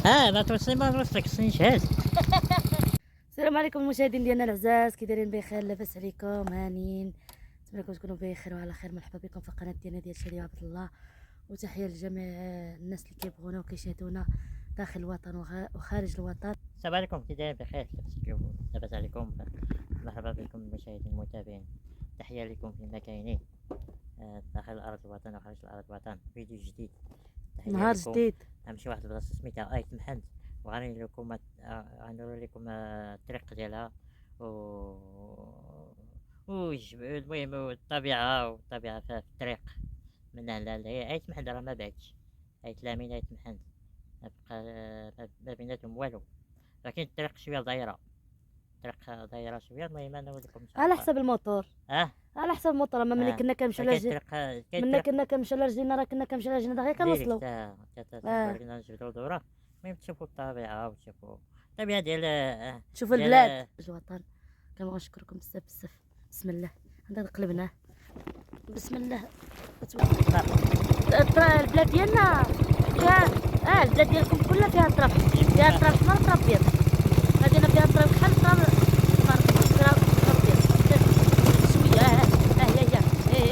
ما توصلي ما نوصلك خصني نشهد. السلام عليكم المشاهدين ديالنا العزاز، كي دايرين بخير؟ لاباس عليكم؟ هانيين؟ نتمنى لكم تكونوا بخير وعلى خير. مرحبا بكم في القناه ديالنا ديال شادي عبد الله، وتحيه لجميع الناس اللي كيبغونا وكيشاهدونا داخل الوطن وخارج الوطن. السلام عليكم، كي دايرين بخير؟ لاباس عليكم؟ مرحبا بكم المشاهدين المتابعين، تحية لكم فيما كاينين داخل أرض الوطن وخارج الأرض الوطن. فيديو جديد، تحية نهار لكم. جديد. شي واحد البلاصة سميتها آيت محمد، وغنوري لكم الطريق ديالها المهم والطبيعة في الطريق من هنا هي آيت محمد، راه ما بعدش آيت لامين آيت محمد، ما بيناتهم والو، لكن الطريق شوية ضايرة، شوية. المهم أنا نوريكم إن شاء الله على حسب الموتور، على حسب الموتور. اما ملي كنا كنمشيو على رجلينا راه كنا كنمشيو على رجلينا غير كنوصلوا. كنا نجبدو دورة. المهم تشوفوا الطبيعة وتشوفوا الطبيعة ديال شوفوا البلاد الوطن. كنبغيو نشكركم بزاف بزاف. بسم الله، هذا قلبناه. بسم الله. البلاد ديالنا فيها البلاد ديالكم كلها فيها تراب، فيها تراب احمر وتراب ابيض. هادينا فيها تراب كحل تراب ابيض شويه. هي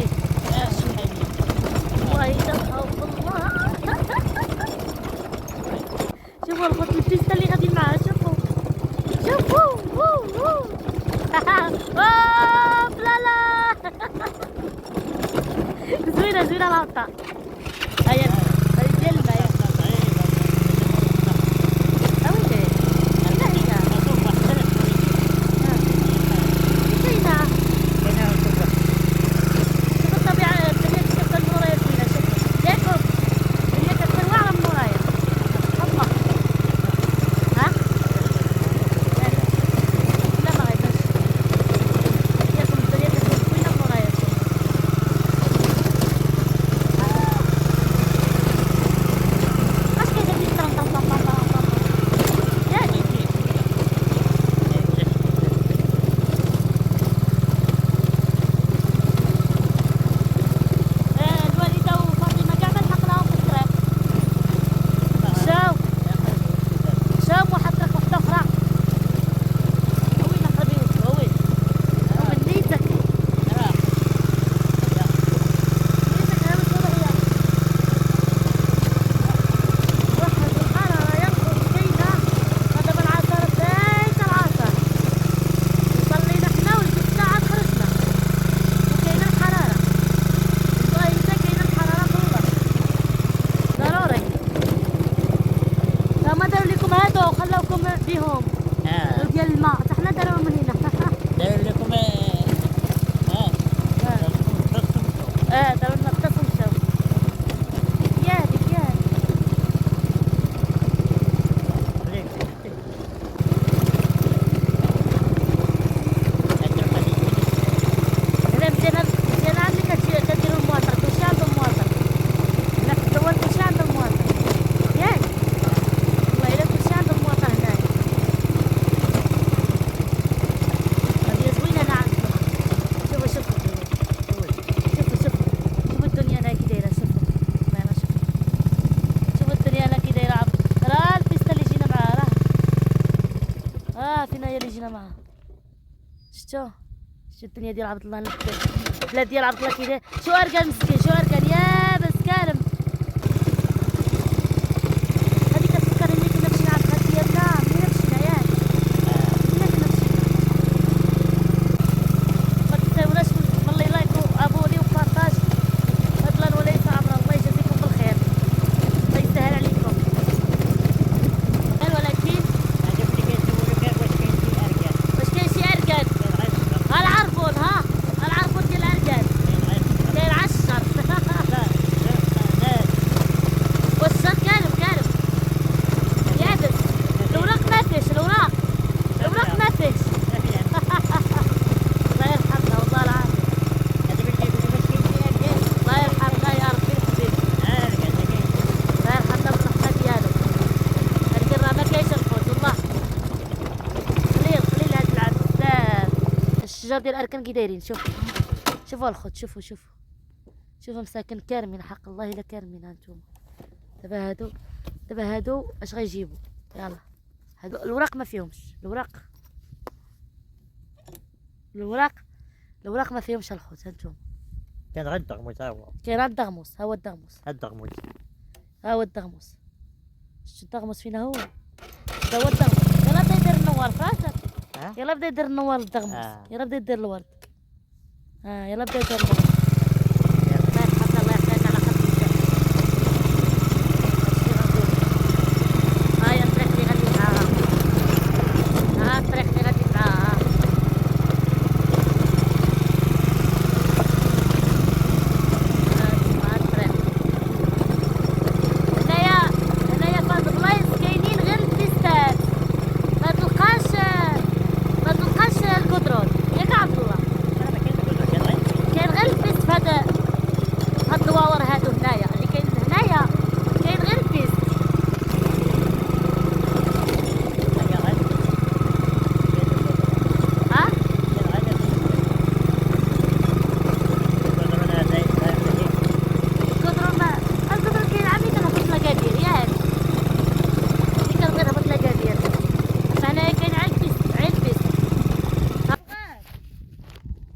والله تخاف الله. شوفوا الخط البيستا اللي غادي معاها، شوفوا لا لا. زوينه الهبطه. هيا هذه ديال الماء. اويلي لا هي كاينه. شوف الطبيعه، الدنيا كتبقى من ورايا زوينه. شوف ياكم الدنيا كتبقى واعره من ورايا. الله ها لا ما غيبانش. ياكم الدنيا كتبقى زوينه من ورايا. اش كيدير لي طم طم طم طم طم ياك الوالده وفاطمه كاع ما لحقناهم في الطريق. مشاو واحد الطريق وحده اخرى. وين اقربي وين نيتك ها مسؤوليه. واحد الحراره ينقص كاينه. هذا من العصر بداية العصر صلينا حنا ولبسنا عاد خرجنا وكاينه الحراره. والله إلا كاينه الحراره ضروري. فما داروا لكم هادو وخلاوكم بيهم ديال الماء، حتى حنا داروهم من هنا. داير لكم داروا لنا الطاس ومشاو. يا هاديك يا هنا مزيانه عندك كديروا المواطر. كلشي عندهم مواطر هنا في الدول، كلشي عندهم مواطر ياك. والله الا كلشي عندهم مواطر هنايا. هادي زوينه انا عندكم. شوفوا الدنيا انا كي دايره. شوفوا الدنيا انا كي دايره. راه البيستا اللي جينا معاها فينا هي اللي جينا معاها. شتو الدنيا ديال عبد الله. البلاد ديال عبد الله كي داير. شو اركان مسكين، شو اركان يابس كارم. هادي كتفكرني ملي كنا مشينا عند الخال ديالنا. ملي مشينا ياك ملي كنا مشينا. ما تنساوناش من اللي لايكو ابوني وبارطاج. فضلا وليس امرا. الله يجازيكم بالخير، الله يسهل عليكم. ولكن واش كاين شي اركان؟ العرفون العرفون ديال الاركان كاين 10. والشر كالم يابس. الوراق ما فيش، الوراق ما فيش. الله يرحمنا والله العظيم. الله يرحمنا يا ربي الحبيب. الله يرحمنا بالرحمه ديالو. لكن راه ما كاينش القوت والله. قليل هاد العام بزاف. الشجر ديال الاركان كي دايرين. شوفوا الخوت. شوفوا مساكن كارمين. حق الله الا كارمين. هانتوما دابا هادو اش غيجيبوا؟ يلا هادو الوراق ما فيهمش الوراق ما فيهمش الخوت. هانتوما كان غير الدغموس ها هو. كاين غير الدغموس. ها هو الدغموس. ها هو الدغموس. شتو الدغموس فينا هو؟ هذا هو الدغموس. يلا بدا يدير النوار فهمت. يلا بدا يدير النوار الدغموس. يلا بدا يدير الورد. يلا بدا يدير الورد. الله يحفظنا الله يحفظنا على خاطر هاي الطريق اللي غادي معاها. الطريق اللي غادي معاها. هنايا فهاد البلايص كاينين غير البيستات. ما تلقاش الكودرون ياك عبد الله. كاين غير البيست فهاد الدواور هادو هنايا اللي كاين هنايا. كاين غير البيست. الكودرون كاين عامي كنهبط لاكادير ياك. اللي كنبغي نهبط لاكادير. هنايا كاين غير البيست.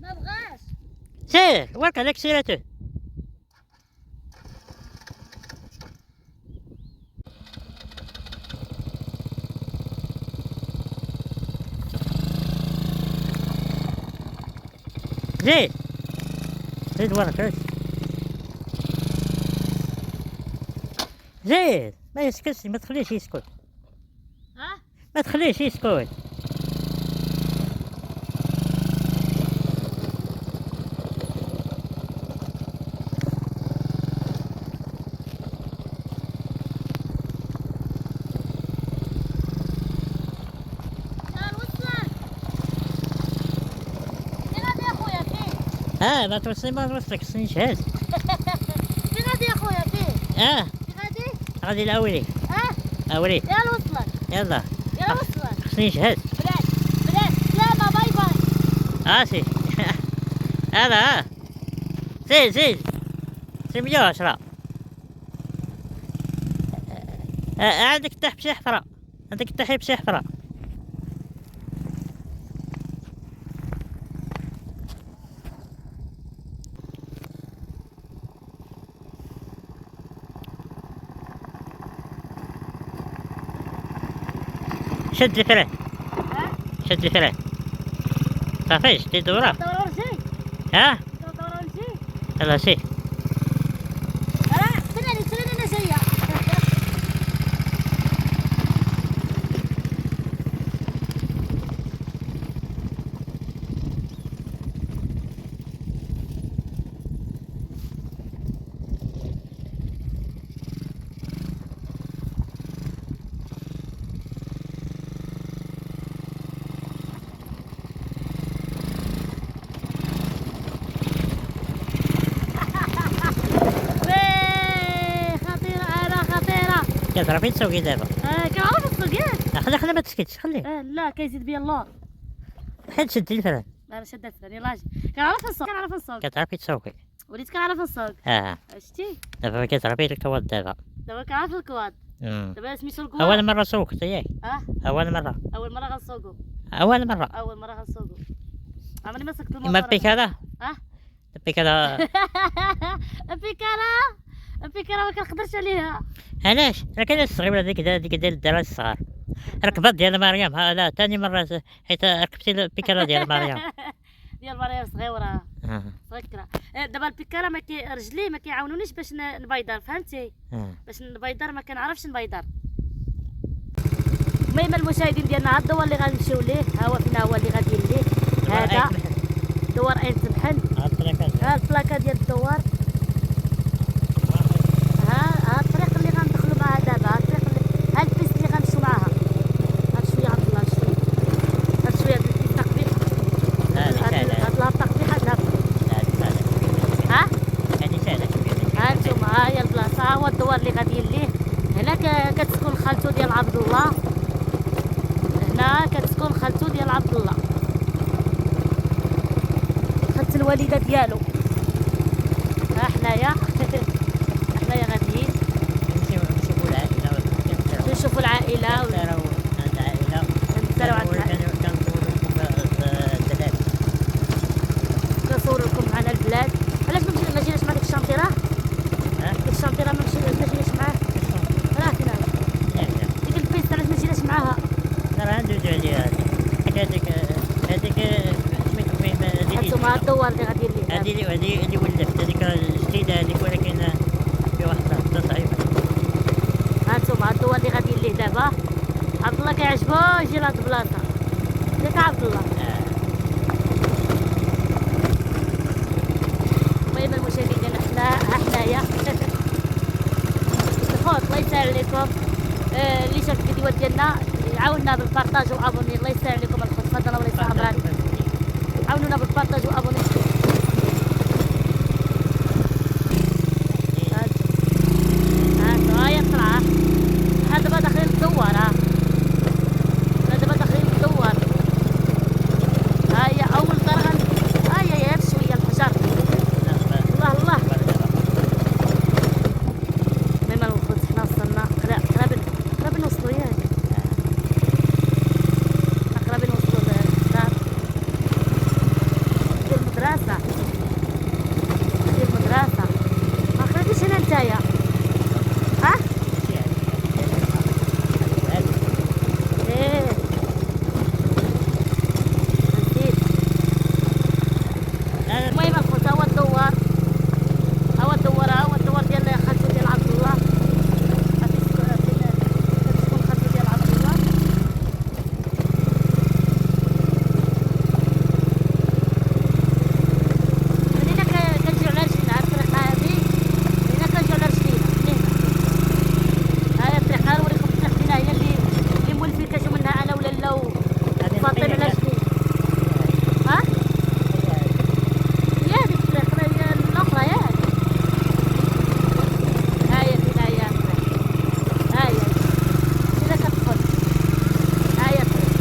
ما بغاش. سير ورك عليك سيرته. زيد ورك زيد ما يسكتش. ما تخليش يسكت. ما تخليش يسكت. ما توصلي ما نوصلك خصني نشهد. فين غادي يا خويا فين؟ فين غادي؟ غادي لأولي. أولي. يلا وصلك. يلا وصلك. خصني نشهد. بلاد سلامة باي باي. سي هذا زيد 110. عندك التح بشي حفرة. عندك التحي بشي حفرة. شد الفرن. شد الفرن. صافي شدي الدورة. دورة ورجي. دورة ورجي. يلا سي. استناني انا جاية. كتعرفي تسوقي دابا. كنعرف نسوق ياك. خلي ما تسكتش خليه. لا كيزيد بيا اللور. حيت شدي الفرن. لا انا شدت الفرن يلاه اجي. كنعرف نسوق. كتعرفي تسوقي. وليت كنعرف نسوق. شتي دابا كتعرفي الكواد دابا. دابا كنعرف الكواد. دابا سميتو الكواد. أول مرة سوقت ياك. أول مرة غنسوقو. أول مرة غنسوقو. عمري ما سوقت الموطور. إما البيكالا. البيكالا. البيكالا ما كنقدرش عليها. علاش؟ راه كاينه الصغيره ديك ديال الدراري الصغار. ركبت ديال مريم. لا ثاني مرة حيت ركبتي البيكالا ديال مريم. ديال مريم صغيره. صغيره. دابا البيكالا رجليه ما كيعاونونيش باش نبيضر فهمتي. باش نبيضر ما كنعرفش نبيضر. المهم المشاهدين ديالنا هاد الدوار اللي غنمشيو ليه ها هو فين هو اللي غادي ليه. هذا دوار عين تمحن. ها البلاكه ديال الدوار. ها الطريق اللي غندخلو معاها دابا. ها البيست اللي غنمشيو معاها. هاد شويه عبد الله هاد شويه التقبيح. هاد التقبيح هاد ها نتوما ها هي البلاصه. ها هو الدوار اللي غادي ليه. هنا كتسكن خالته ديال عبد الله. هنا كتسكن خالته ديال عبد الله. خالة الوالده ديالو. ها حنايا غاديين. نشوفوا العائله كنسراو عند العائلة. ونسالوا عند العائلة. كنصورو الدلال. كنصور لكم معنا البلاد. علاش ما جيناش مع ديك الشانطيره؟ ديك الشانطيره ما جيناش معاه. راه كنا ديك البيست علاش ما جيناش معاها؟ راه ندوزو عليها هذيك سميتو فين هانتوما الدوار اللي غادي ليه هذه اللي ولفت هذيك جديدة هذيك، ولكن في واحد اللحظة صعيبة. هانتوما الدوار اللي غادي ليه دابا. عبد الله كيعجبو يجي لهاد البلاصه ياك عبد الله. المهم المشاهدين ديالنا حنايا الخوت. الله يسهل عليكم. اللي شاف الفيديوهات ديالنا يعاوننا بالبارطاج وابوني. الله يسهل عليكم الخوت. تفضل الله يسهل عمران. عاونونا بالبارطاج وابوني. هانتو هاهي الطلعه. حنا دابا داخلين للدوار. حنا دابا داخلين للدوار. ها هي اول دار ها هي غير شويه الحجر. الله الله. المهم الخوت حنا وصلنا قرابين نوصلوا ياك. قرابين نوصلوا للدار ديال المدرسة. ما خرجتيش هنا نتايا. ها؟ ايه نسيت. المهم الخوت ها هو الدوار. ها هو الدوار ديال خالتو ديال عبد الله. غادي تكون خالتو ديال عبد الله. منين كنجيو على رجلينا هاد الطريقة هادي. منين كنجيو على رجلينا منين. هاهي الطريقة نوريكم الطريق ديالنا هي اللي مولفين كنجيو منها انا ولا لا وفاطمة على رجلينا. ها؟ هي هاديك الطريق هي الاخرى ياك. هاهي فين هي هاهي فين كتدخل. هاهي الطريق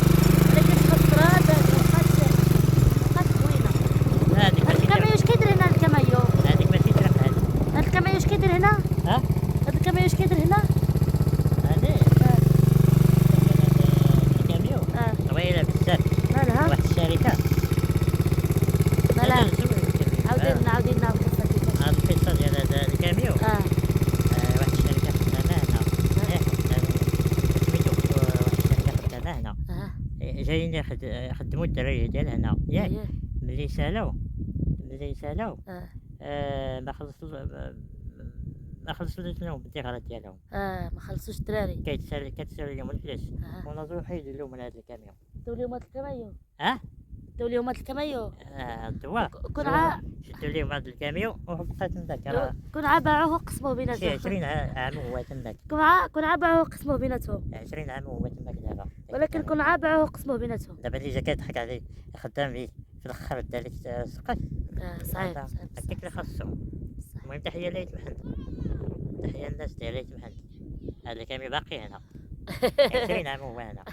اللي كتدخل التراب. بقات زوينة. هاد الكاميو اش كيدير هنا؟ الكاميو هذيك ماشي طريق هاد الكاميو اش كيدير هنا؟ ها؟ هاد الكاميو اش كيدير هنا؟ هذه الكاميو طويلة بزاف. مالها؟ واحد الشركة. مالها؟ هذا عاودي لنا القصة كيفاش. هاد القصة ديال هذا الكاميو. واحد الشركة خدامة هنا. سميتو واحد الشركة خدامة هنا. جايين يخدمو الدراري ديال هنا ياك. ملي سالاو ما خلصوش لهم الديغرات ديالهم. ما خلصوش الدراري. كتسال لهم الفلاش وناضوا حيدوا لهم من هذا الكاميو. داو ليهم هاد الكاميو. ها؟ داو ليهم هاد الكاميو. الدواء كون عا شدوا لهم هذا الكاميو وبقات تماك. راه كون عا باعوه وقسموه شي بيناتهم. 20 عام هو تماك. كون عا باعوه وقسموه بيناتهم. 20 عام هو تماك دابا. ولكن كون عا باعوه وقسموه بيناتهم. دابا اللي جا كيضحك عليه خدام ليه في الاخر دا لك سقط. صعيب هكاك اللي خاصو. المهم تحية ليت محمد. تحية للناس ديال ليت محمد. هذا الكاميو باقي هنا. 20 عام هو هنا.